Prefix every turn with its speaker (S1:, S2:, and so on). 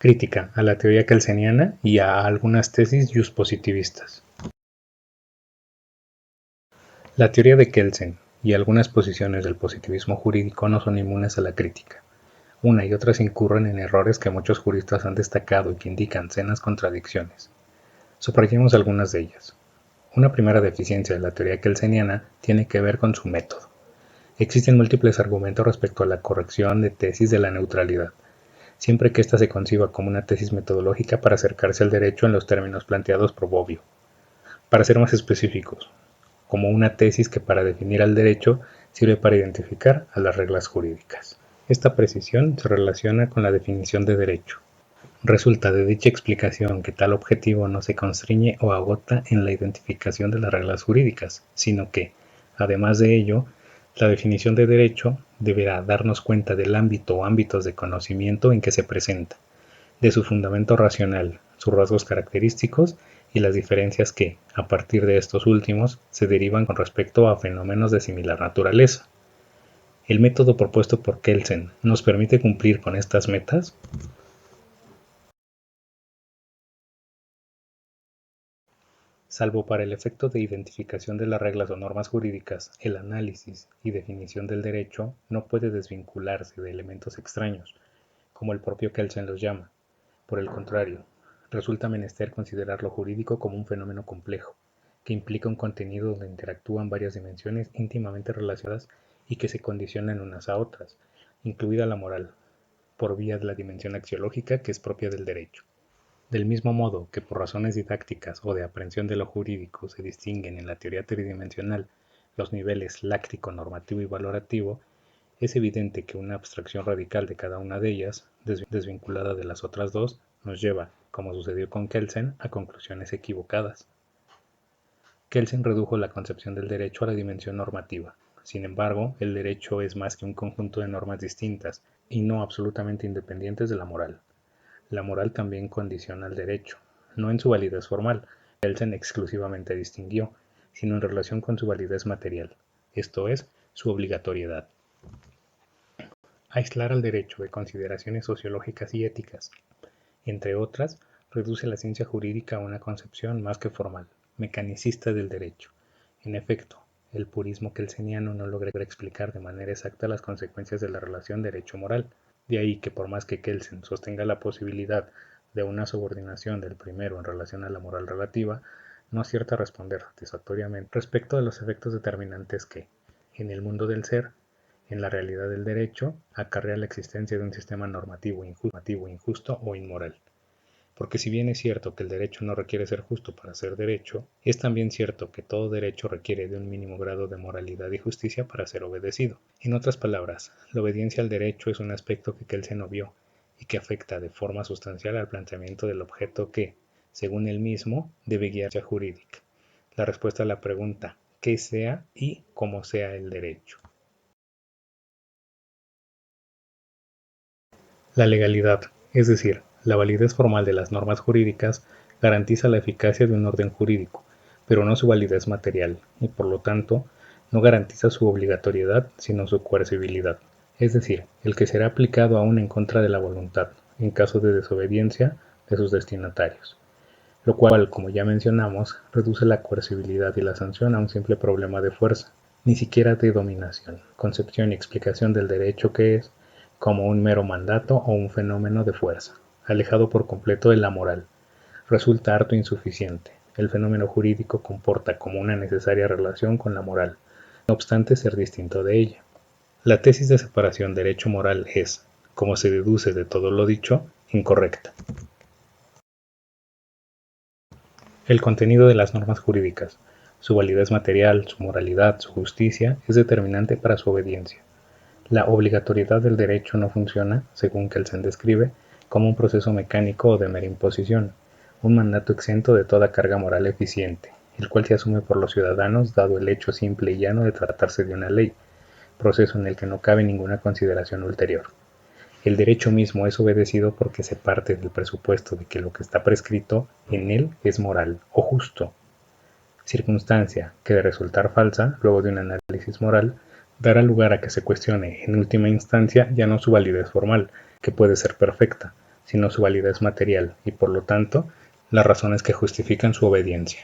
S1: Crítica a la teoría kelseniana y a algunas tesis positivistas. La teoría de Kelsen y algunas posiciones del positivismo jurídico no son inmunes a la crítica. Una y otras incurren en errores que muchos juristas han destacado y que indican sendas contradicciones. Subrayemos algunas de ellas. Una primera deficiencia de la teoría kelseniana tiene que ver con su método. Existen múltiples argumentos respecto a la corrección de tesis de la neutralidad, siempre que ésta se conciba como una tesis metodológica para acercarse al derecho en los términos planteados por Bobbio. Para ser más específicos, como una tesis que para definir al derecho sirve para identificar a las reglas jurídicas. Esta precisión se relaciona con la definición de derecho. Resulta de dicha explicación que tal objetivo no se constriñe o agota en la identificación de las reglas jurídicas, sino que, además de ello, la definición de derecho deberá darnos cuenta del ámbito o ámbitos de conocimiento en que se presenta, de su fundamento racional, sus rasgos característicos y las diferencias que, a partir de estos últimos, se derivan con respecto a fenómenos de similar naturaleza. ¿El método propuesto por Kelsen nos permite cumplir con estas metas? Salvo para el efecto de identificación de las reglas o normas jurídicas, el análisis y definición del derecho no puede desvincularse de elementos extraños, como el propio Kelsen los llama. Por el contrario, resulta menester considerar lo jurídico como un fenómeno complejo, que implica un contenido donde interactúan varias dimensiones íntimamente relacionadas y que se condicionan unas a otras, incluida la moral, por vía de la dimensión axiológica que es propia del derecho. Del mismo modo que por razones didácticas o de aprehensión de lo jurídico se distinguen en la teoría tridimensional los niveles láctico, normativo y valorativo, es evidente que una abstracción radical de cada una de ellas, desvinculada de las otras dos, nos lleva, como sucedió con Kelsen, a conclusiones equivocadas. Kelsen redujo la concepción del derecho a la dimensión normativa. Sin embargo, el derecho es más que un conjunto de normas distintas y no absolutamente independientes de la moral. La moral también condiciona al derecho, no en su validez formal, que Kelsen exclusivamente distinguió, sino en relación con su validez material, esto es, su obligatoriedad. Aislar al derecho de consideraciones sociológicas y éticas, entre otras, reduce la ciencia jurídica a una concepción más que formal, mecanicista del derecho. En efecto, el purismo kelseniano no logra explicar de manera exacta las consecuencias de la relación derecho-moral. De ahí que por más que Kelsen sostenga la posibilidad de una subordinación del primero en relación a la moral relativa, no acierta a responder satisfactoriamente respecto de los efectos determinantes que, en el mundo del ser, en la realidad del derecho, acarrea la existencia de un sistema normativo injusto o inmoral. Porque si bien es cierto que el derecho no requiere ser justo para ser derecho, es también cierto que todo derecho requiere de un mínimo grado de moralidad y justicia para ser obedecido. En otras palabras, la obediencia al derecho es un aspecto que Kelsen obvió y que afecta de forma sustancial al planteamiento del objeto que, según él mismo, debe guiar la jurídica. La respuesta a la pregunta ¿qué sea y cómo sea el derecho? La legalidad, es decir, la validez formal de las normas jurídicas, garantiza la eficacia de un orden jurídico, pero no su validez material, y por lo tanto, no garantiza su obligatoriedad, sino su coercibilidad, es decir, el que será aplicado aún en contra de la voluntad, en caso de desobediencia de sus destinatarios, lo cual, como ya mencionamos, reduce la coercibilidad y la sanción a un simple problema de fuerza, ni siquiera de dominación, concepción y explicación del derecho que es, como un mero mandato o un fenómeno de fuerza, alejado por completo de la moral. Resulta harto insuficiente. El fenómeno jurídico comporta como una necesaria relación con la moral, no obstante ser distinto de ella. La tesis de separación derecho-moral es, como se deduce de todo lo dicho, incorrecta. El contenido de las normas jurídicas, su validez material, su moralidad, su justicia, es determinante para su obediencia. La obligatoriedad del derecho no funciona, según Kelsen describe, como un proceso mecánico o de mera imposición, un mandato exento de toda carga moral eficiente, el cual se asume por los ciudadanos dado el hecho simple y llano de tratarse de una ley, proceso en el que no cabe ninguna consideración ulterior. El derecho mismo es obedecido porque se parte del presupuesto de que lo que está prescrito en él es moral o justo, circunstancia que de resultar falsa, luego de un análisis moral, dará lugar a que se cuestione en última instancia ya no su validez formal, que puede ser perfecta, sino su validez material y, por lo tanto, las razones que justifican su obediencia.